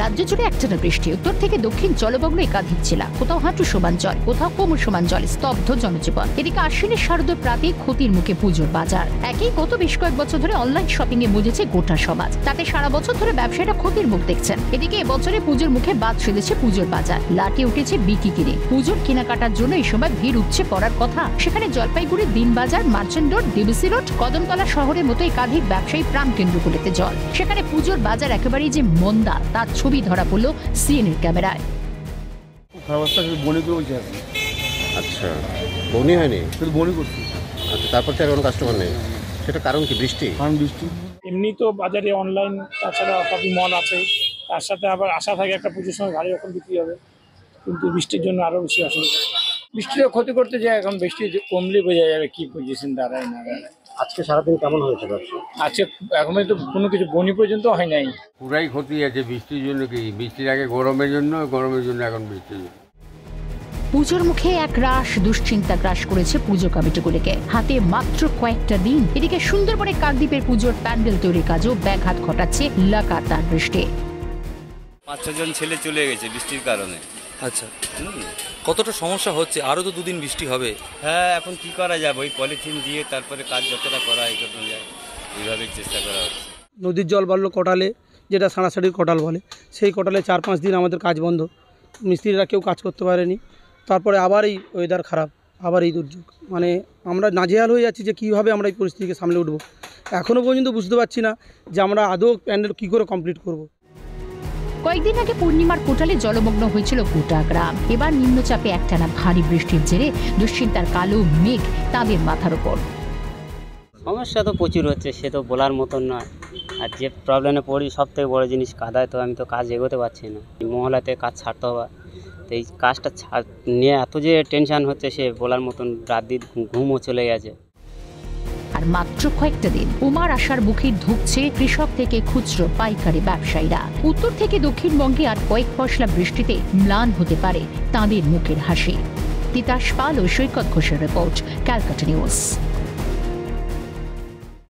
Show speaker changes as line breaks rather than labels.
রাজ্য জুড়ে একটানা বৃষ্টি, উত্তর থেকে দক্ষিণ জলমগ্ন একাধিক জেলা, কোথাও হাঁটু সমান জল, কোথাও কোমর সমান জল, স্তব্ধ জনজীবন। এদিকে আশ্বিনের শারদীয় প্রাতে ক্ষতির মুখে পুজোর বাজার। একই গত বেশ কয়েক বছর ধরে অনলাইন শপিং এ বুঝেছে গোটা সমাজ, তাতে সারা বছর ধরে ব্যবসায়ীরা ক্ষতির মুখ দেখছেন। এদিকে এবছরে পুজোর মুখে বাদ সেধেছে পুজোর বাজার, লাটে উঠেছে বিক্রি কিনে। পুজোর কেনাকাটার জন্য এই সময় ভিড় উঠছে পড়ার কথা। সেখানে Jalpaiguri, Dinbazar, merchant road, DBC road, Kadamtala শহরের মতো একাধিক ব্যবসায়ী প্রাণ কেন্দ্রগুলিতে জল। সেখানে পুজোর বাজার একেবারেই যে মন্দা তার ছবি ধরা পড়লো সিএনএর ক্যামেরায়।
আচ্ছা, বনি হয়নি, শুধু বনি করছি। আচ্ছা, তারপর থেকে কোনো কাস্টমার নেই, সেটা কারণ কি? বৃষ্টি?
কারণ বৃষ্টি। এমনি তো বাজারে অনলাইন, তাছাড়া শপিং মল আছে, তার সাথে আবার আশা থাকে একটা পুজোর সময় গাড়ি যখন বিক্রি হবে, কিন্তু বৃষ্টির জন্য আরও বেশি অসুবিধা। বৃষ্টিটা ক্ষতি করতে যায়, এখন বৃষ্টি কমলে বোঝা যাবে কি পজিশন দাঁড়ায় না দাঁড়ায়।
আজকে সারাদিন কেমন হয়েছে ব্যবসা?
আজকে এখন তো কোনো কিছু বনি পর্যন্ত হয় নাই।
পুরাই ক্ষতি আছে বৃষ্টির জন্য। কি বৃষ্টির আগে গরমের জন্য, গরমের জন্য এখন বৃষ্টির জন্য।
পুজোর মুখে এক রাশ দুশ্চিন্তা গ্রাস করেছে পুজো কমিটিগুলিকে। হাতে মাত্র কয়েকটা দিন। এদিকে সুন্দরবনে কাকদ্বীপের পুজোর প্যান্ডেল তৈরির কাজও ব্যাঘাত ঘটাচ্ছে লাগাতার বৃষ্টি।
5-6 জন ছেলে চলে গেছে বৃষ্টির কারণে।
আচ্ছা, কতটা সমস্যা হচ্ছে? আরও তো 2 দিন বৃষ্টি হবে।
হ্যাঁ, এখন কি করা যাবে? ওই পলিথিন দিয়ে তারপরে কাজ যতটা করা এগোনো যায় এইভাবেই চেষ্টা করা হচ্ছে।
নদীর জল বাড়লো কটালে, যেটা সাঁড়াসাড়ির কটাল বলে, সেই কটালে 4-5 দিন আমাদের কাজ বন্ধ, মিস্ত্রিরা কেউ কাজ করতে পারেনি। তারপরে আবার এই ওয়েদার খারাপ, আবার এই দুর্যোগ, মানে আমরা নাজেহাল হয়ে যাচ্ছি যে কীভাবে আমরা এই পরিস্থিতিকে সামলে উঠব। এখনও পর্যন্ত বুঝতে পারছি না যে আমরা আদৌ প্যান্ডেল কী করে কমপ্লিট করব।
কয়েকদিন আগে পূর্ণিমার কোটালে জলমগ্ন হয়েছিল গোটা গ্রাম। এবার নিম্নচাপে একটানা ভারী বৃষ্টির জেরে দুশ্চিন্তার কালো মেঘ তাদের মাথার উপর।
সমস্যা তো প্রচুর হচ্ছে, সে তো বলার মতন নয়। আর যে প্রবলেমে পড়ি সব থেকে বড়ো জিনিস কাদায়, তো আমি তো কাজ এগোতে পারছি না। মহলাতে কাজ ছাড়তে হবে, তো এই কাজটা নিয়ে এত যে টেনশন হচ্ছে সে বলার মতন। রাত দিন ঘুমও চলে গেছে।
আর মাত্র কয়েকটা দিন উমার আশার মুখে ধুঁকছে কৃষক থেকে খুচরো পাইকারি ব্যবসায়ীরা। উত্তর থেকে দক্ষিণবঙ্গে আর কয়েক পশলা বৃষ্টিতে ম্লান হতে পারে তাঁদের মুখের হাসি। তিতাস পাল ও সৈকত ঘোষের রিপোর্ট, ক্যালকাটা নিউজ।